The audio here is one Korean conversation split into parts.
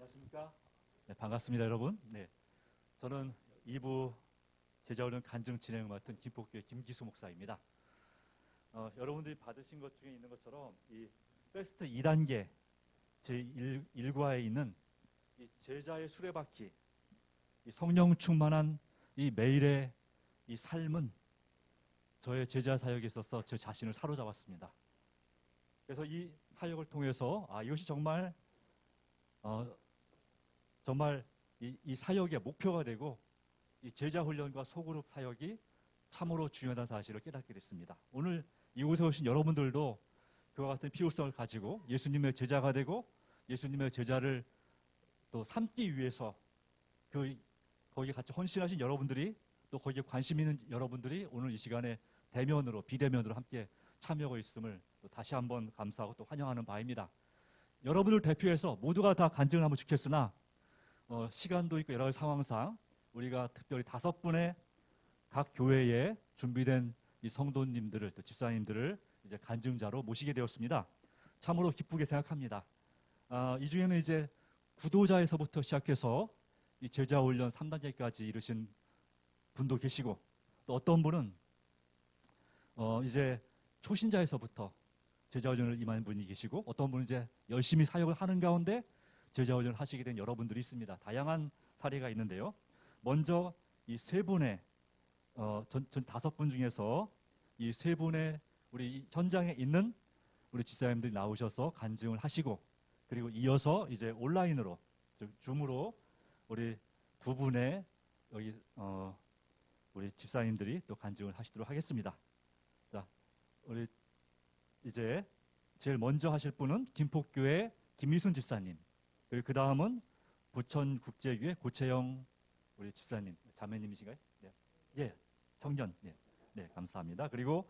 안녕하십니까? 네, 반갑습니다, 여러분. 네, 저는 2부 제자훈련 간증 진행을 맡은 김포교회 김기수 목사입니다. 여러분들이 받으신 것 중에 있는 것처럼 이 베스트 2단계 제1과에 있는 이 제자의 수레바퀴, 이 성령 충만한 이 매일의 이 삶은 저의 제자 사역에 있어서 제 자신을 사로잡았습니다. 그래서 이 사역을 통해서 이것이 정말 이 사역의 목표가 되고 이 제자 훈련과 소그룹 사역이 참으로 중요하다는 사실을 깨닫게 됐습니다. 오늘 이곳에 오신 여러분들도 그와 같은 필요성을 가지고 예수님의 제자가 되고 예수님의 제자를 또 삼기 위해서 거기에 같이 헌신하신 여러분들이 또 거기에 관심 있는 여러분들이 오늘 이 시간에 대면으로 비대면으로 함께 참여하고 있음을 또 다시 한번 감사하고 또 환영하는 바입니다. 여러분을 대표해서 모두가 다 간증을 하면 좋겠으나 시간도 있고 여러 가지 상황상 우리가 특별히 5분의 각 교회에 준비된 이 성도님들을 또 집사님들을 이제 간증자로 모시게 되었습니다. 참으로 기쁘게 생각합니다. 이 중에는 이제 구도자에서부터 시작해서 이 제자 훈련 3단계까지 이르신 분도 계시고 또 어떤 분은 이제 초신자에서부터 제자 훈련을 임하는 분이 계시고 어떤 분은 이제 열심히 사역을 하는 가운데 제자 훈련을 하시게 된 여러분들이 있습니다. 다양한 사례가 있는데요. 먼저 이 세 분의 전 5분 중에서 이 세 분의 우리 현장에 있는 우리 집사님들이 나오셔서 간증을 하시고 그리고 이어서 이제 온라인으로 즉 줌으로 우리 2분의 여기 우리 집사님들이 또 간증을 하시도록 하겠습니다. 자, 우리 이제 제일 먼저 하실 분은 김포교회 김미순 집사님. 그리고 그 다음은 부천국제교회 고채영 우리 집사님, 자매님이신가요? 네, 예, 청년. 네, 네, 감사합니다. 그리고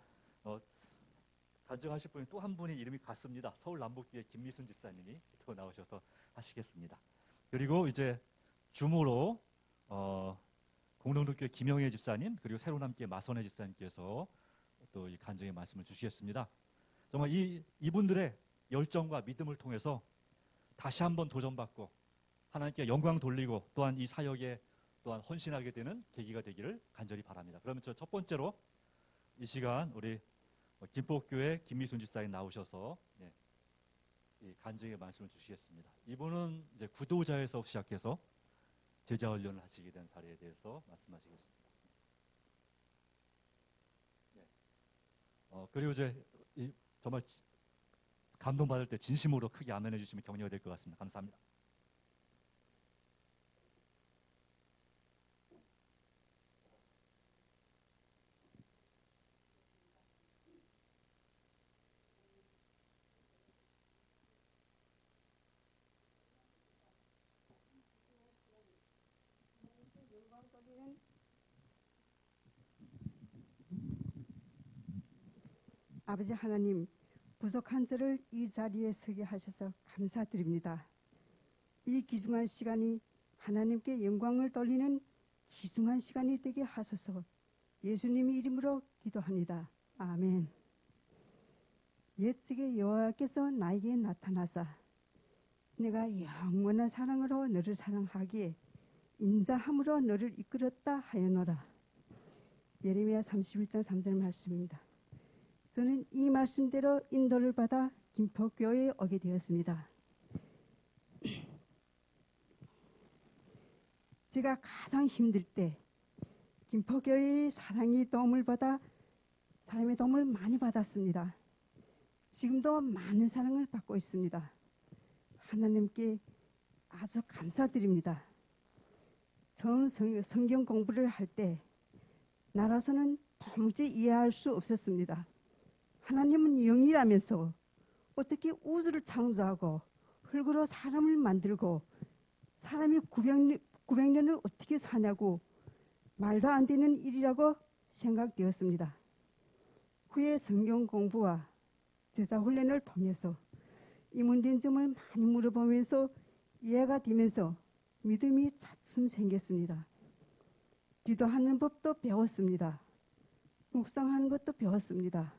간증하실 분이 또 한 분이 이름이 같습니다. 서울 남북교회 김미순 집사님이 또 나오셔서 하시겠습니다. 그리고 이제 줌으로 공동독교회 김영애 집사님 그리고 새로남교회 마선혜 집사님께서 또 이 간증의 말씀을 주시겠습니다. 정말 이분들의 열정과 믿음을 통해서 다시 한번 도전받고 하나님께 영광 돌리고 또한 이 사역에 또한 헌신하게 되는 계기가 되기를 간절히 바랍니다. 그러면 저 첫 번째로 이 시간 우리 김포교회 김미순 집사님 나오셔서 이 간증의 말씀을 주시겠습니다. 이분은 이제 구도자에서 시작해서 제자 훈련을 하시게 된 사례에 대해서 말씀하시겠습니다. 네. 그리고 이제 정말 감동받을 때 진심으로 크게 아멘해 주시면 격려가 될 것 같습니다. 감사합니다. 아버지 하나님, 부족한 저를 이 자리에 서게 하셔서 감사드립니다. 이 귀중한 시간이 하나님께 영광을 돌리는 귀중한 시간이 되게 하소서. 예수님의 이름으로 기도합니다. 아멘. 옛적에 여호와께서 나에게 나타나사 내가 영원한 사랑으로 너를 사랑하기에 인자함으로 너를 이끌었다 하였노라. 예레미야 31장 3절 말씀입니다. 저는 이 말씀대로 인도를 받아 김포교회에 오게 되었습니다. 제가 가장 힘들 때 김포교회의 사랑의 도움을 받아 사람의 도움을 많이 받았습니다. 지금도 많은 사랑을 받고 있습니다. 하나님께 아주 감사드립니다. 저는 성경 공부를 할 때 나라서는 도무지 이해할 수 없었습니다. 하나님은 영이라면서 어떻게 우주를 창조하고 흙으로 사람을 만들고 사람이 900년을 어떻게 사냐고 말도 안 되는 일이라고 생각되었습니다. 후에 성경 공부와 제자 훈련을 통해서 이문된 점을 많이 물어보면서 이해가 되면서 믿음이 차츰 생겼습니다. 기도하는 법도 배웠습니다. 묵상하는 것도 배웠습니다.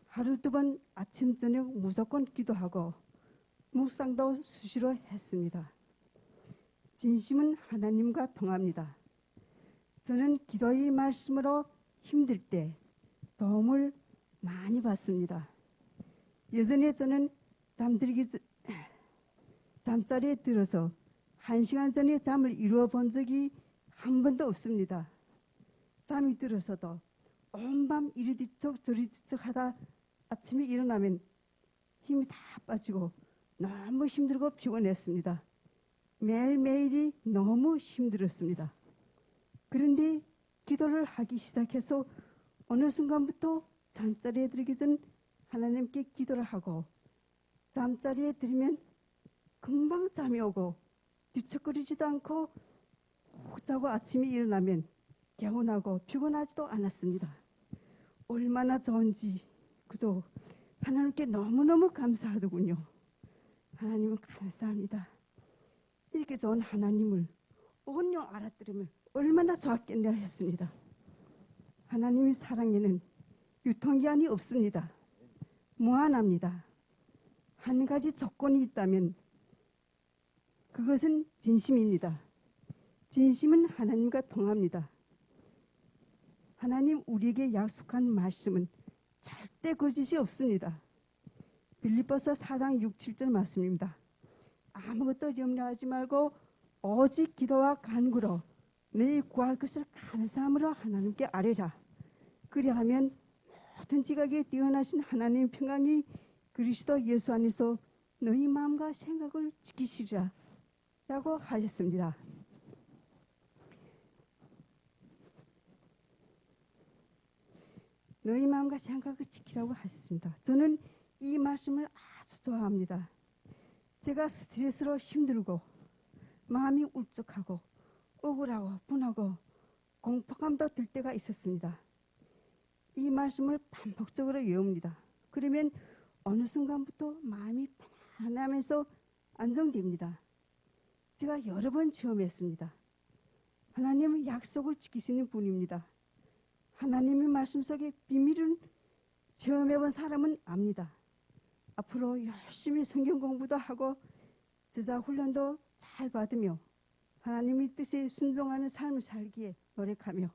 하루 2번 아침 저녁 무조건 기도하고 묵상도 수시로 했습니다. 진심은 하나님과 통합니다. 저는 기도의 말씀으로 힘들 때 도움을 많이 받습니다. 예전에 저는 잠자리에 들어서 1시간 전에 잠을 이루어 본 적이 한 번도 없습니다. 잠이 들어서도 온밤 이리 뒤척 저리 뒤척 하다 아침에 일어나면 힘이 다 빠지고 너무 힘들고 피곤했습니다. 매일매일이 너무 힘들었습니다. 그런데 기도를 하기 시작해서 어느 순간부터 잠자리에 들기 전 하나님께 기도를 하고 잠자리에 들면 금방 잠이 오고 뒤척거리지도 않고 푹 자고 아침에 일어나면 개운하고 피곤하지도 않았습니다. 얼마나 좋은지 그저 하나님께 너무너무 감사하더군요. 하나님은 감사합니다. 이렇게 좋은 하나님을 온영 알아들으면 얼마나 좋았겠냐 했습니다. 하나님의 사랑에는 유통기한이 없습니다. 무한합니다. 한 가지 조건이 있다면 그것은 진심입니다. 진심은 하나님과 통합니다. 하나님 우리에게 약속한 말씀은 절대 거짓이 없습니다. 빌립보서 4장 6, 7절 말씀입니다. 아무것도 염려하지 말고 오직 기도와 간구로 너희 구할 것을 감사함으로 하나님께 아뢰라. 그리하면 모든 지각에 뛰어나신 하나님의 평강이 그리스도 예수 안에서 너희 마음과 생각을 지키시리라 라고 하셨습니다. 너희 마음과 생각을 지키라고 하셨습니다. 저는 이 말씀을 아주 좋아합니다. 제가 스트레스로 힘들고 마음이 울적하고 억울하고 분하고 공포감도 들 때가 있었습니다. 이 말씀을 반복적으로 외웁니다. 그러면 어느 순간부터 마음이 편안하면서 안정됩니다. 제가 여러 번 체험했습니다. 하나님은 약속을 지키시는 분입니다. 하나님의 말씀 속에 비밀을 체험해본 사람은 압니다. 앞으로 열심히 성경 공부도 하고 제자 훈련도 잘 받으며 하나님의 뜻에 순종하는 삶을 살기에 노력하며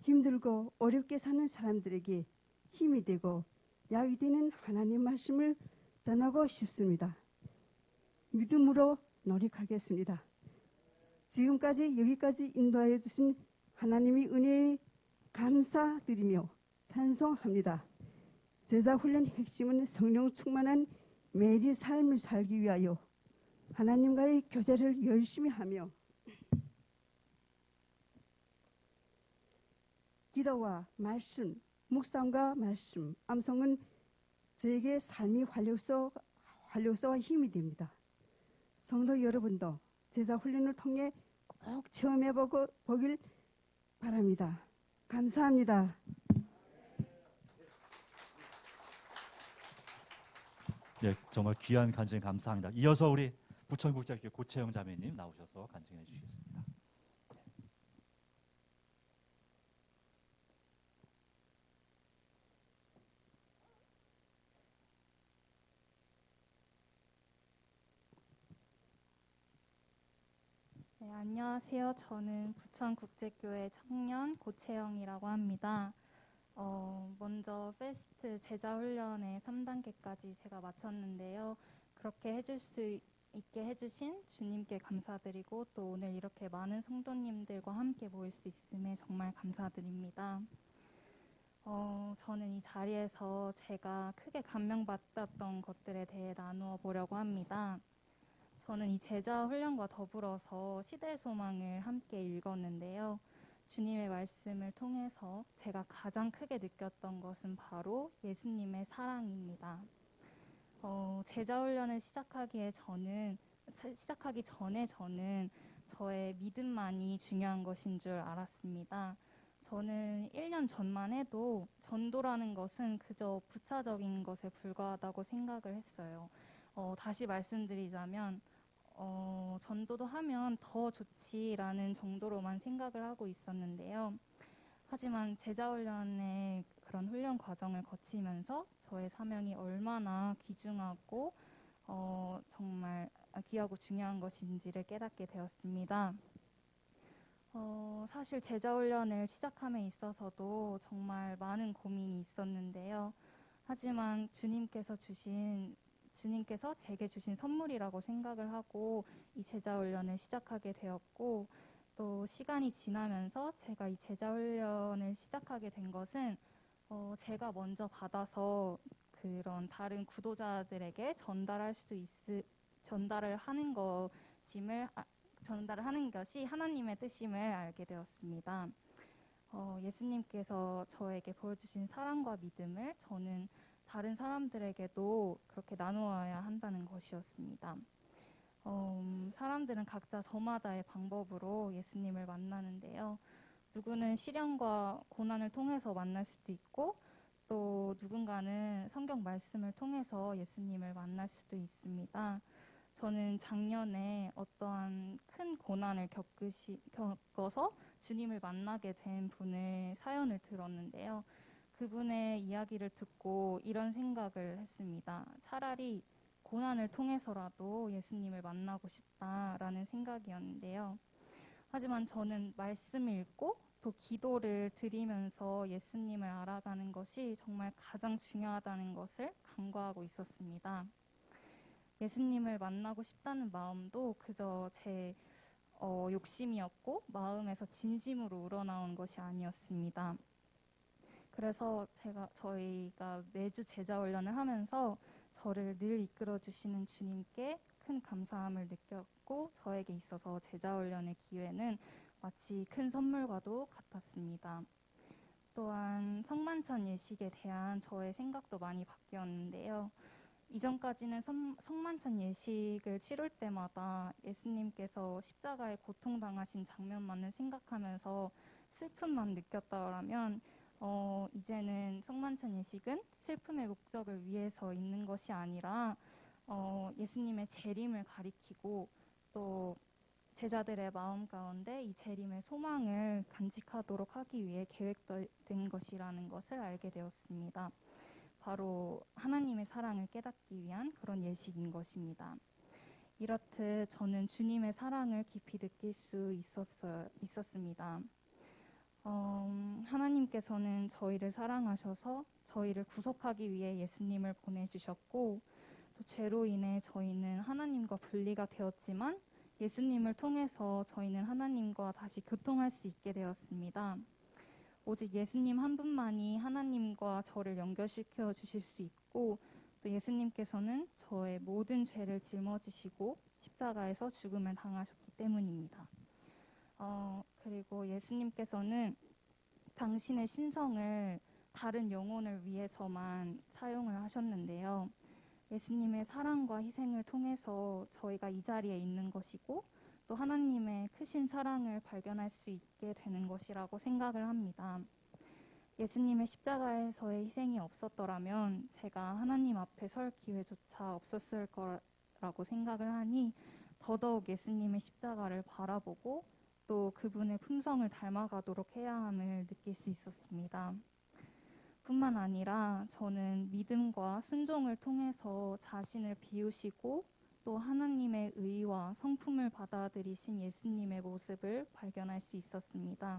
힘들고 어렵게 사는 사람들에게 힘이 되고 약이 되는 하나님 말씀을 전하고 싶습니다. 믿음으로 노력하겠습니다. 지금까지 여기까지 인도하여 주신 하나님의 은혜에 감사드리며 찬송합니다. 제자훈련 핵심은 성령 충만한 매일의 삶을 살기 위하여 하나님과의 교제를 열심히 하며 기도와 말씀, 묵상과 말씀, 암송은 저에게 삶의 활력소와 힘이 됩니다. 성도 여러분도 제자훈련을 통해 꼭 체험해보길 바랍니다. 감사합니다. 예, 정말 귀한 간증 감사합니다. 이어서 우리 부천국제학교 고채영 자매님 나오셔서 간증해 주시겠습니다. 네, 안녕하세요. 저는 부천국제교회 청년 고채영이라고 합니다. 먼저 페스트 제자훈련의 3단계까지 제가 마쳤는데요. 그렇게 해줄 수 있게 해주신 주님께 감사드리고 또 오늘 이렇게 많은 성도님들과 함께 모일 수 있음에 정말 감사드립니다. 저는 이 자리에서 제가 크게 감명받았던 것들에 대해 나누어 보려고 합니다. 저는 이 제자 훈련과 더불어서 시대의 소망을 함께 읽었는데요. 주님의 말씀을 통해서 제가 가장 크게 느꼈던 것은 바로 예수님의 사랑입니다. 제자 훈련을 시작하기 전에 저는 저의 믿음만이 중요한 것인 줄 알았습니다. 저는 1년 전만 해도 전도라는 것은 그저 부차적인 것에 불과하다고 생각을 했어요. 다시 말씀드리자면 전도도 하면 더 좋지라는 정도로만 생각을 하고 있었는데요. 하지만 제자훈련의 그런 훈련 과정을 거치면서 저의 사명이 얼마나 귀중하고 정말 귀하고 중요한 것인지를 깨닫게 되었습니다. 사실 제자훈련을 시작함에 있어서도 정말 많은 고민이 있었는데요. 하지만 주님께서 제게 주신 선물이라고 생각을 하고 이 제자훈련을 시작하게 되었고, 또 시간이 지나면서 제가 이 제자훈련을 시작하게 된 것은 제가 먼저 받아서 그런 다른 구도자들에게 전달을 하는 전달을 하는 것이 하나님의 뜻임을 알게 되었습니다. 예수님께서 저에게 보여주신 사랑과 믿음을 저는 다른 사람들에게도 그렇게 나누어야 한다는 것이었습니다. 사람들은 각자 저마다의 방법으로 예수님을 만나는데요. 누구는 시련과 고난을 통해서 만날 수도 있고, 또 누군가는 성경 말씀을 통해서 예수님을 만날 수도 있습니다. 저는 작년에 어떠한 큰 고난을 겪어서 주님을 만나게 된 분의 사연을 들었는데요. 그분의 이야기를 듣고 이런 생각을 했습니다. 차라리 고난을 통해서라도 예수님을 만나고 싶다라는 생각이었는데요. 하지만 저는 말씀을 읽고 또 기도를 드리면서 예수님을 알아가는 것이 정말 가장 중요하다는 것을 간과하고 있었습니다. 예수님을 만나고 싶다는 마음도 그저 제 욕심이었고 마음에서 진심으로 우러나온 것이 아니었습니다. 그래서 저희가 매주 제자훈련을 하면서 저를 늘 이끌어 주시는 주님께 큰 감사함을 느꼈고, 저에게 있어서 제자훈련의 기회는 마치 큰 선물과도 같았습니다. 또한 성만찬 예식에 대한 저의 생각도 많이 바뀌었는데요. 이전까지는 성만찬 예식을 치룰 때마다 예수님께서 십자가에 고통당하신 장면만을 생각하면서 슬픔만 느꼈다면, 이제는 성만찬 예식은 슬픔의 목적을 위해서 있는 것이 아니라 예수님의 재림을 가리키고 또 제자들의 마음 가운데 이 재림의 소망을 간직하도록 하기 위해 계획된 것이라는 것을 알게 되었습니다. 바로 하나님의 사랑을 깨닫기 위한 그런 예식인 것입니다. 이렇듯 저는 주님의 사랑을 깊이 느낄 수 있었습니다. 하나님께서는 저희를 사랑하셔서 저희를 구속하기 위해 예수님을 보내주셨고, 또 죄로 인해 저희는 하나님과 분리가 되었지만 예수님을 통해서 저희는 하나님과 다시 교통할 수 있게 되었습니다. 오직 예수님 한 분만이 하나님과 저를 연결시켜 주실 수 있고, 또 예수님께서는 저의 모든 죄를 짊어지시고 십자가에서 죽음을 당하셨기 때문입니다. 그리고 예수님께서는 당신의 신성을 다른 영혼을 위해서만 사용을 하셨는데요. 예수님의 사랑과 희생을 통해서 저희가 이 자리에 있는 것이고, 또 하나님의 크신 사랑을 발견할 수 있게 되는 것이라고 생각을 합니다. 예수님의 십자가에서의 희생이 없었더라면 제가 하나님 앞에 설 기회조차 없었을 거라고 생각을 하니, 더더욱 예수님의 십자가를 바라보고 또 그분의 품성을 닮아가도록 해야 함을 느낄 수 있었습니다. 뿐만 아니라 저는 믿음과 순종을 통해서 자신을 비우시고 또 하나님의 의와 성품을 받아들이신 예수님의 모습을 발견할 수 있었습니다.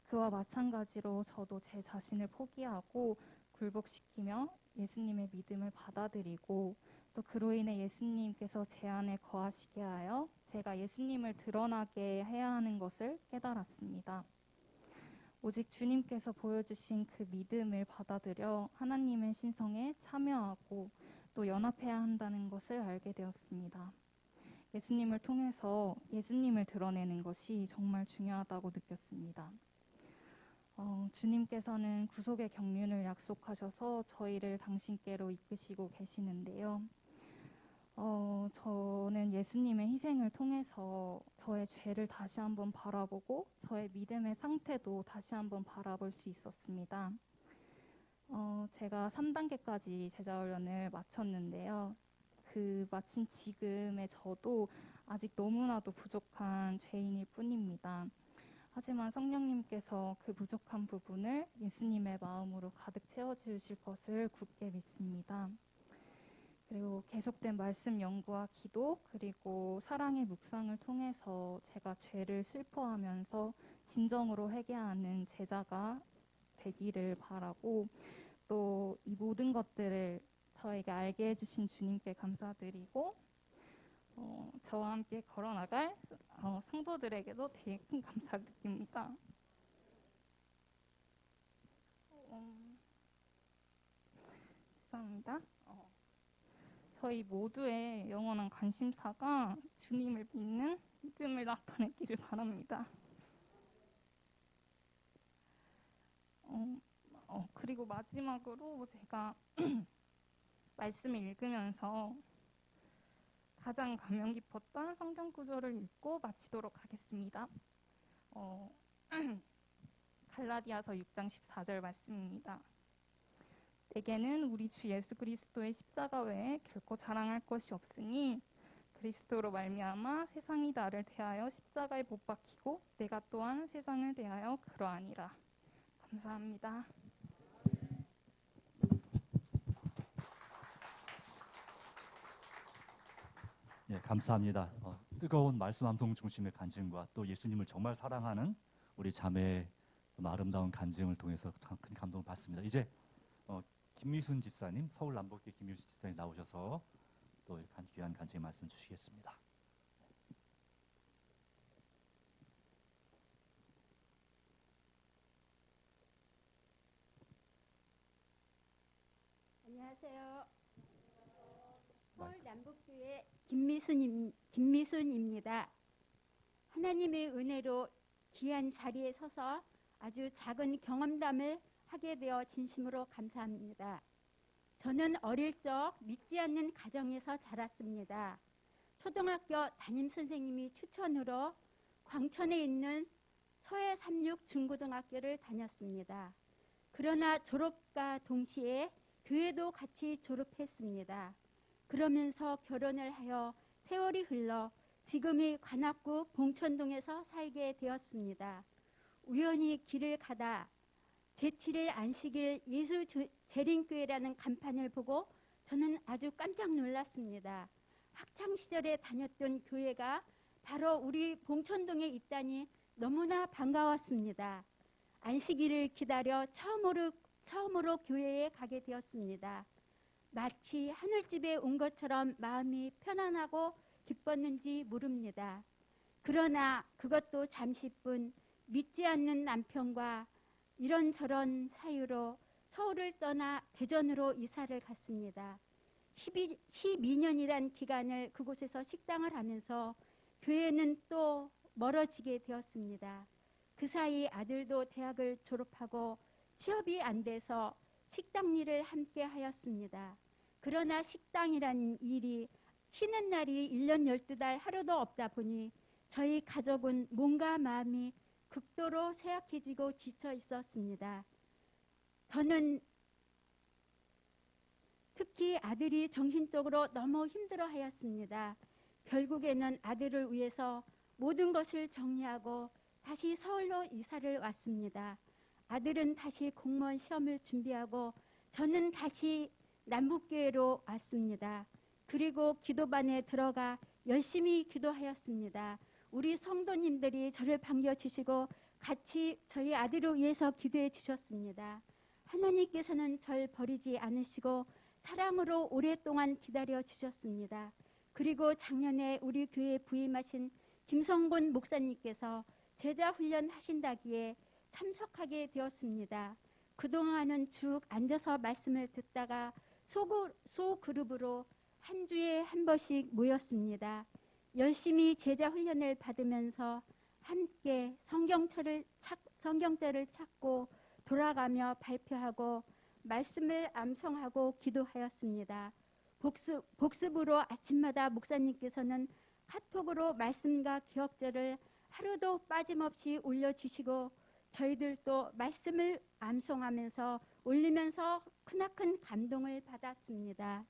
그와 마찬가지로 저도 제 자신을 포기하고 굴복시키며 예수님의 믿음을 받아들이고, 또 그로 인해 예수님께서 제 안에 거하시게 하여 제가 예수님을 드러나게 해야 하는 것을 깨달았습니다. 오직 주님께서 보여주신 그 믿음을 받아들여 하나님의 신성에 참여하고 또 연합해야 한다는 것을 알게 되었습니다. 예수님을 통해서 예수님을 드러내는 것이 정말 중요하다고 느꼈습니다. 주님께서는 구속의 경륜을 약속하셔서 저희를 당신께로 이끄시고 계시는데요. 저는 예수님의 희생을 통해서 저의 죄를 다시 한번 바라보고 저의 믿음의 상태도 다시 한번 바라볼 수 있었습니다. 제가 3단계까지 제자훈련을 마쳤는데요. 그 마친 지금의 저도 아직 너무나도 부족한 죄인일 뿐입니다. 하지만 성령님께서 그 부족한 부분을 예수님의 마음으로 가득 채워주실 것을 굳게 믿습니다. 그리고 계속된 말씀 연구와 기도, 그리고 사랑의 묵상을 통해서 제가 죄를 슬퍼하면서 진정으로 회개하는 제자가 되기를 바라고, 또 이 모든 것들을 저에게 알게 해주신 주님께 감사드리고, 저와 함께 걸어나갈 성도들에게도 되게 큰 감사를 드립니다. 감사합니다. 저희 모두의 영원한 관심사가 주님을 믿는 믿음을 나타내기를 바랍니다. 그리고 마지막으로 제가 말씀을 읽으면서 가장 감명 깊었던 성경 구절을 읽고 마치도록 하겠습니다. 갈라디아서 6장 14절 말씀입니다. 내게는 우리 주 예수 그리스도의 십자가 외에 결코 자랑할 것이 없으니 그리스도로 말미암아 세상이 나를 대하여 십자가에 못 박히고 내가 또한 세상을 대하여 그러하니라. 감사합니다. 예, 감사합니다. 뜨거운 말씀 암송 중심의 간증과 또 예수님을 정말 사랑하는 우리 자매의 아름다운 간증을 통해서 참 큰 감동을 받습니다. 이제 김미순 집사님, 서울 남북교회 김미순 집사님 나오셔서 또 귀한 간증의 말씀 주시겠습니다. 안녕하세요. 서울 남북교회 김미순입니다. 하나님의 은혜로 귀한 자리에 서서 아주 작은 경험담을 하게 되어 진심으로 감사합니다. 저는 어릴 적 믿지 않는 가정에서 자랐습니다. 초등학교 담임선생님이 추천으로 광천에 있는 서해 삼육 중고등학교를 다녔습니다. 그러나 졸업과 동시에 교회도 같이 졸업했습니다. 그러면서 결혼을 하여 세월이 흘러 지금의 관악구 봉천동에서 살게 되었습니다. 우연히 길을 가다 제7일 안식일 예수 재림교회라는 간판을 보고 저는 아주 깜짝 놀랐습니다. 학창시절에 다녔던 교회가 바로 우리 봉천동에 있다니 너무나 반가웠습니다. 안식일을 기다려 처음으로 교회에 가게 되었습니다. 마치 하늘집에 온 것처럼 마음이 편안하고 기뻤는지 모릅니다. 그러나 그것도 잠시뿐 믿지 않는 남편과 이런저런 사유로 서울을 떠나 대전으로 이사를 갔습니다. 12년이란 기간을 그곳에서 식당을 하면서 교회는 또 멀어지게 되었습니다. 그 사이 아들도 대학을 졸업하고 취업이 안 돼서 식당 일을 함께 하였습니다. 그러나 식당이란 일이 쉬는 날이 1년 12달 하루도 없다 보니 저희 가족은 몸과 마음이 극도로 쇠약해지고 지쳐 있었습니다. 저는 특히 아들이 정신적으로 너무 힘들어하였습니다. 결국에는 아들을 위해서 모든 것을 정리하고 다시 서울로 이사를 왔습니다. 아들은 다시 공무원 시험을 준비하고 저는 다시 남북교회로 왔습니다. 그리고 기도반에 들어가 열심히 기도하였습니다. 우리 성도님들이 저를 반겨주시고 같이 저희 아들을 위해서 기도해 주셨습니다. 하나님께서는 저를 버리지 않으시고 사랑으로 오랫동안 기다려 주셨습니다. 그리고 작년에 우리 교회에 부임하신 김성곤 목사님께서 제자 훈련 하신다기에 참석하게 되었습니다. 그동안은 쭉 앉아서 말씀을 듣다가 소그룹으로 한 주에 한 번씩 모였습니다. 열심히 제자 훈련을 받으면서 함께 성경절을 찾고 돌아가며 발표하고 말씀을 암송하고 기도하였습니다. 복습으로 아침마다 목사님께서는 카톡으로 말씀과 기억절을 하루도 빠짐없이 올려주시고 저희들도 말씀을 암송하면서 올리면서 크나큰 감동을 받았습니다.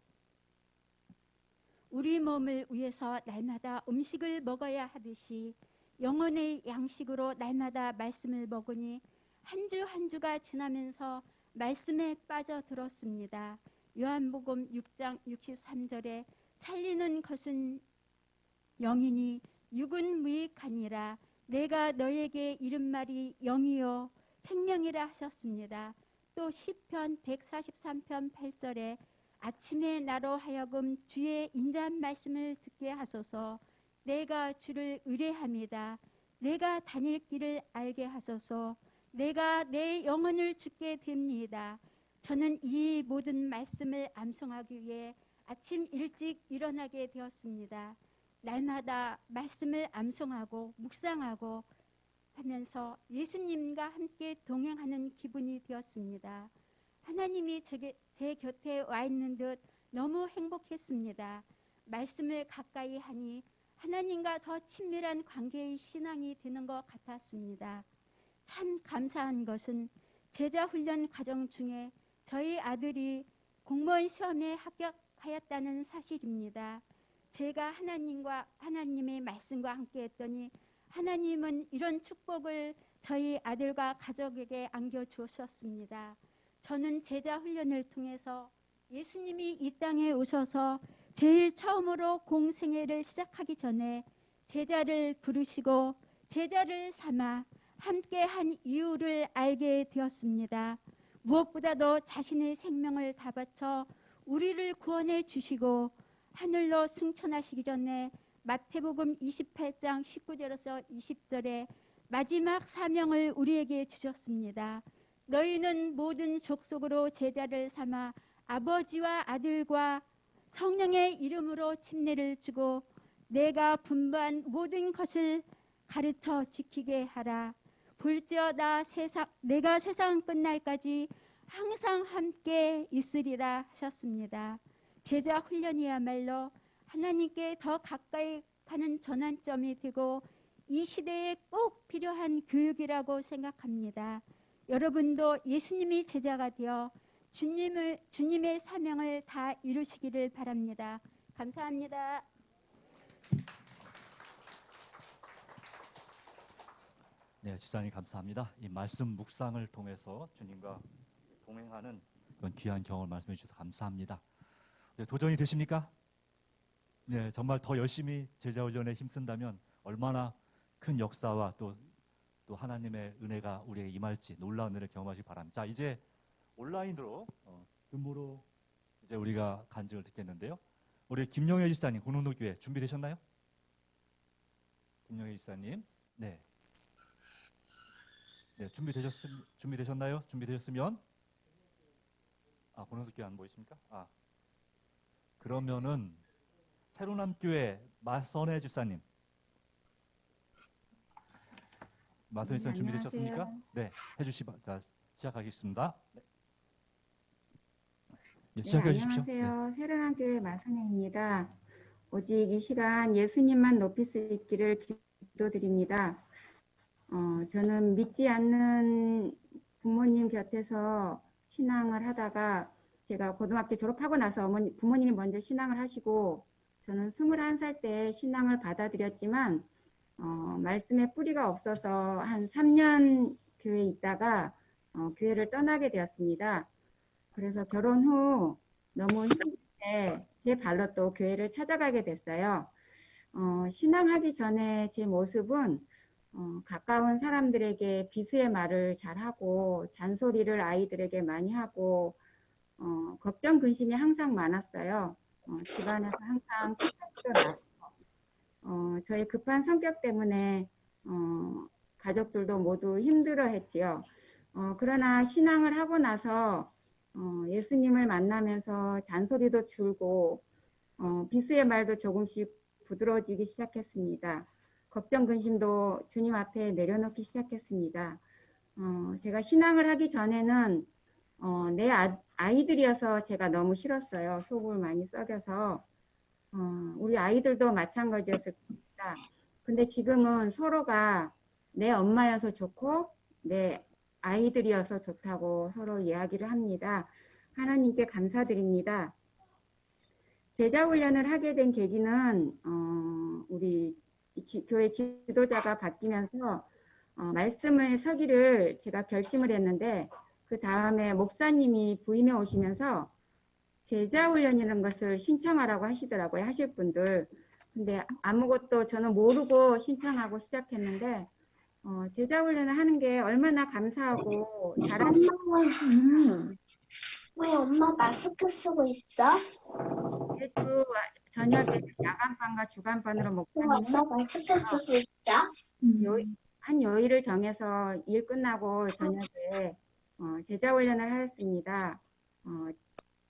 우리 몸을 위해서 날마다 음식을 먹어야 하듯이 영혼의 양식으로 날마다 말씀을 먹으니 한 주 한 주가 지나면서 말씀에 빠져들었습니다. 요한복음 6장 63절에 살리는 것은 영이니 육은 무익하니라. 내가 너에게 이른 말이 영이요 생명이라 하셨습니다. 또 시편 143편 8절에 아침에 나로 하여금 주의 인자한 말씀을 듣게 하소서. 내가 주를 의뢰합니다. 내가 다닐 길을 알게 하소서. 내가 내 영혼을 주께 듭니다. 저는 이 모든 말씀을 암송하기 위해 아침 일찍 일어나게 되었습니다. 날마다 말씀을 암송하고 묵상하고 하면서 예수님과 함께 동행하는 기분이 되었습니다. 하나님이 제 곁에 와 있는 듯 너무 행복했습니다. 말씀을 가까이 하니 하나님과 더 친밀한 관계의 신앙이 되는 것 같았습니다. 참 감사한 것은 제자 훈련 과정 중에 저희 아들이 공무원 시험에 합격하였다는 사실입니다. 제가 하나님의 말씀과 함께 했더니 하나님은 이런 축복을 저희 아들과 가족에게 안겨주셨습니다. 저는 제자 훈련을 통해서 예수님이 이 땅에 오셔서 제일 처음으로 공생애를 시작하기 전에 제자를 부르시고 제자를 삼아 함께 한 이유를 알게 되었습니다. 무엇보다도 자신의 생명을 다 바쳐 우리를 구원해 주시고 하늘로 승천하시기 전에 마태복음 28장 19절에서 20절에 마지막 사명을 우리에게 주셨습니다. 너희는 모든 족속으로 제자를 삼아 아버지와 아들과 성령의 이름으로 침례를 주고 내가 분부한 모든 것을 가르쳐 지키게 하라. 볼지어다 내가 세상 끝날까지 항상 함께 있으리라 하셨습니다. 제자 훈련이야말로 하나님께 더 가까이 가는 전환점이 되고 이 시대에 꼭 필요한 교육이라고 생각합니다. 여러분도 예수님이 제자가 되어 주님의 사명을 다 이루시기를 바랍니다. 감사합니다. 네, 지사님 감사합니다. 이 말씀 묵상을 통해서 주님과 동행하는 그런 귀한 경험을 말씀해 주셔서 감사합니다. 네, 도전이 되십니까? 네, 정말 더 열심히 제자 훈련에 힘쓴다면 얼마나 큰 역사와 또 하나님의 은혜가 우리에게 임할지 놀라운 은혜를 경험하시기 바랍니다. 자, 이제 온라인으로 음으로 이제 우리가 간증을 듣겠는데요. 우리 김영애 지사님 공동교회 준비되셨나요? 김영애 지사님, 네, 준비되셨나요? 준비되셨으면 공동교회 안 보이십니까? 그러면은 새로남교회 마선혜 집사님. 마선혜 집사님 준비되셨습니까? 네, 자, 시작하겠습니다. 네, 시작해 주십시오. 안녕하세요. 새로남교회 마선혜입니다. 오직 이 시간 예수님만 높일 수 있기를 기도드립니다. 저는 믿지 않는 부모님 곁에서 신앙을 하다가 제가 고등학교 졸업하고 나서 부모님이 먼저 신앙을 하시고 저는 21살 때 신앙을 받아들였지만 말씀의 뿌리가 없어서 한 3년 교회에 있다가 교회를 떠나게 되었습니다. 그래서 결혼 후 너무 힘들 때 제 발로 또 교회를 찾아가게 됐어요. 신앙하기 전에 제 모습은 가까운 사람들에게 비수의 말을 잘하고 잔소리를 아이들에게 많이 하고 걱정 근심이 항상 많았어요. 집안에서 항상 피가 나고 저의 급한 성격 때문에 가족들도 모두 힘들어했지요. 그러나 신앙을 하고 나서 예수님을 만나면서 잔소리도 줄고 비수의 말도 조금씩 부드러워지기 시작했습니다. 걱정 근심도 주님 앞에 내려놓기 시작했습니다. 제가 신앙을 하기 전에는 내 아이들이어서 제가 너무 싫었어요. 속을 많이 썩여서 우리 아이들도 마찬가지였을 겁니다. 근데 지금은 서로가 내 엄마여서 좋고 내 아이들이어서 좋다고 서로 이야기를 합니다. 하나님께 감사드립니다. 제자 훈련을 하게 된 계기는 우리 교회 지도자가 바뀌면서 말씀을 서기를 제가 결심을 했는데 그 다음에 목사님이 부임해 오시면서 제자 훈련이라는 것을 신청하라고 하시더라고요. 하실 분들. 근데 아무것도 저는 모르고 신청하고 시작했는데 제자 훈련을 하는 게 얼마나 감사하고 잘하는 왜 엄마 마스크 쓰고 있어? 매주 저녁에 야간반과 주간반으로 왜 목사님이 엄마 마스크 쓰고 있어? 한 요일을 정해서 일 끝나고 저녁에 제자 훈련을 하였습니다.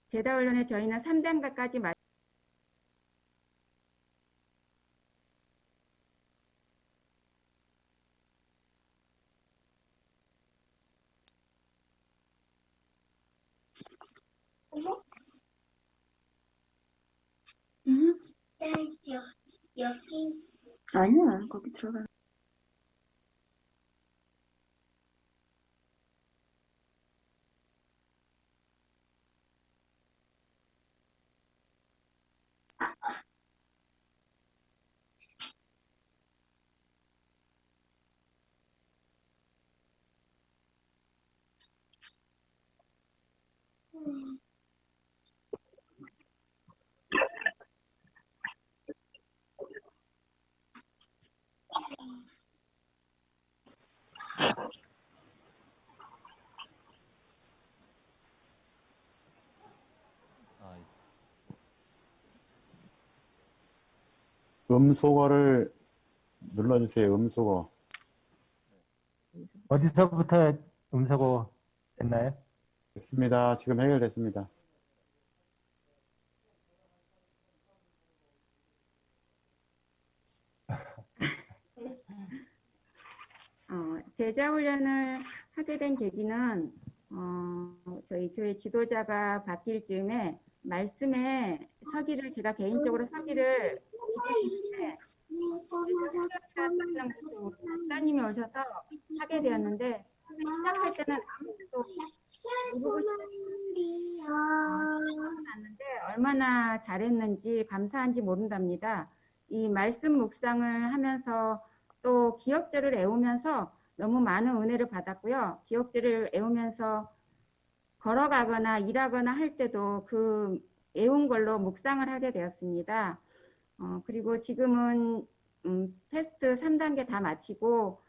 제자 훈련에 저희는 3단계까지 여기 아니야, 거기 들어가. 아, 음소거를 눌러주세요. 음소거. 어디서부터 음소거 됐나요? 됐습니다. 지금 해결됐습니다. 제자 훈련을 하게 된 계기는 저희 교회 지도자가 바뀔 즈음에 말씀에 서기를 제가 개인적으로 서기를 읽으시는데 목사님이 오셔서 하게 되었는데 시작할 때는 아무것도 모르고 시작했는데 얼마나 잘했는지 감사한지 모른답니다. 이 말씀 묵상을 하면서 또 기억들을 애우면서 너무 많은 은혜를 받았고요. 기억들을 애우면서 걸어가거나 일하거나 할 때도 그 애운 걸로 묵상을 하게 되었습니다. 그리고 지금은 패스트 3단계 다 마치고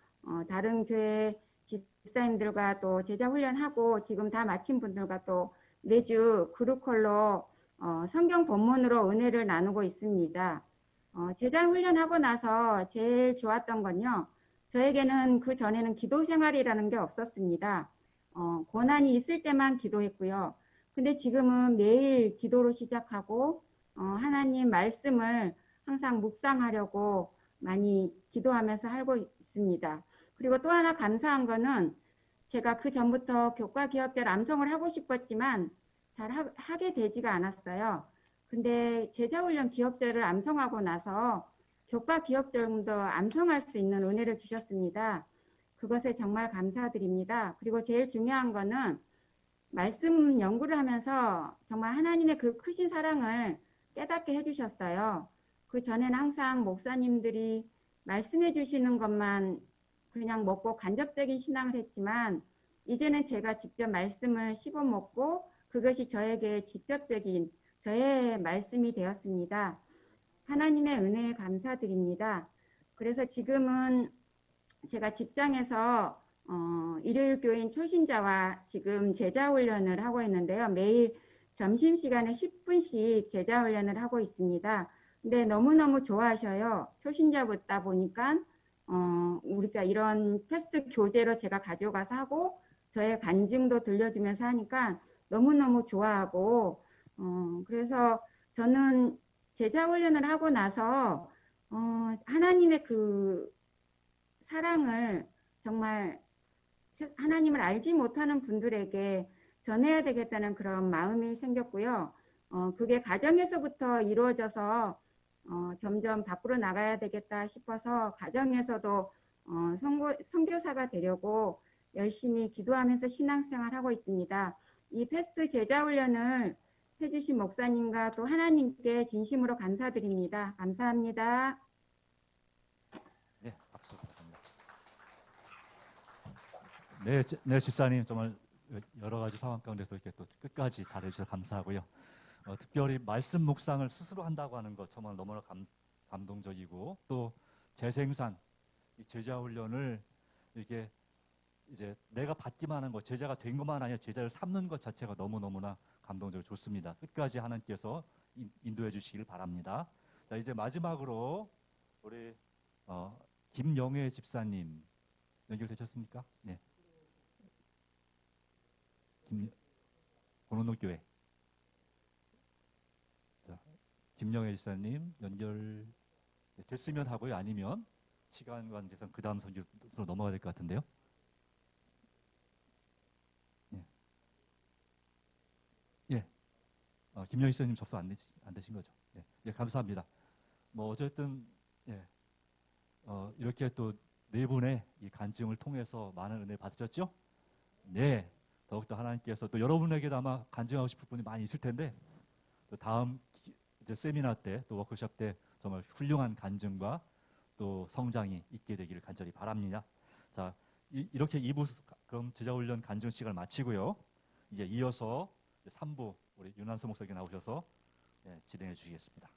다른 교회 집사님들과 또 제자 훈련하고 지금 다 마친 분들과 또 매주 그룹콜로 성경 본문으로 은혜를 나누고 있습니다. 제자 훈련하고 나서 제일 좋았던 건요. 저에게는 그 전에는 기도 생활이라는 게 없었습니다. 고난이 있을 때만 기도했고요. 근데 지금은 매일 기도로 시작하고 하나님 말씀을 항상 묵상하려고 많이 기도하면서 하고 있습니다. 그리고 또 하나 감사한 거는 제가 그 전부터 교과 기억절 암송을 하고 싶었지만 잘 하게 되지가 않았어요. 근데 제자훈련 기억절을 암송하고 나서 교과 기억절도 암송할 수 있는 은혜를 주셨습니다. 그것에 정말 감사드립니다. 그리고 제일 중요한 거는 말씀 연구를 하면서 정말 하나님의 그 크신 사랑을 깨닫게 해주셨어요. 그 전에는 항상 목사님들이 말씀해 주시는 것만 그냥 먹고 간접적인 신앙을 했지만 이제는 제가 직접 말씀을 씹어 먹고 그것이 저에게 직접적인 저의 말씀이 되었습니다. 하나님의 은혜에 감사드립니다. 그래서 지금은 제가 직장에서 일요일 교인 초신자와 지금 제자 훈련을 하고 있는데요. 매일 점심시간에 10분씩 제자 훈련을 하고 있습니다. 근데 너무너무 좋아하셔요. 초신자보다 보니까 우리가 이런 패스트 교재로 제가 가져가서 하고 저의 간증도 들려주면서 하니까 너무너무 좋아하고 그래서 저는 제자 훈련을 하고 나서 하나님의 그 사랑을 정말 하나님을 알지 못하는 분들에게 전해야 되겠다는 그런 마음이 생겼고요. 그게 가정에서부터 이루어져서 점점 밖으로 나가야 되겠다 싶어서 가정에서도 선교사가 되려고 열심히 기도하면서 신앙생활 하고 있습니다. 이 패스트 제자 훈련을 해주신 목사님과 또 하나님께 진심으로 감사드립니다. 감사합니다. 네, 박수 부탁드립니다. 네, 집사님 정말 여러 가지 상황 가운데서 이렇게 또 끝까지 잘해주셔서 감사하고요. 특별히 말씀 묵상을 스스로 한다고 하는 것 정말 너무나 감동적이고 또 재생산, 이 제자 훈련을 이게 이제 내가 받기만 하는 것, 제자가 된 것만 아니라 제자를 삼는 것 자체가 너무너무나 감동적이고 좋습니다. 끝까지 하나님께서 인도해 주시길 바랍니다. 자, 이제 마지막으로 우리 김영애 집사님 연결되셨습니까? 네. 권원노교회. 자, 김영애 집사님 연결 됐으면 하고요. 아니면 시간 관계상 그 다음 선교로 넘어가야 될 것 같은데요. 예. 예. 김영희 선생님 접수 안 되신 거죠? 예. 예, 감사합니다. 뭐 어쨌든 예. 이렇게 또 네 분의 이 간증을 통해서 많은 은혜 받으셨죠? 네. 더욱더 하나님께서 또 여러분에게도 아마 간증하고 싶을 분이 많이 있을 텐데 또 다음 이제 세미나 때 또 워크숍 때 정말 훌륭한 간증과 또 성장이 있게 되기를 간절히 바랍니다. 자, 이렇게 2부 그럼 제자훈련 간증 시간을 마치고요. 이제 이어서 3부 우리 윤한수 목사님 나오셔서 진행해 주시겠습니다.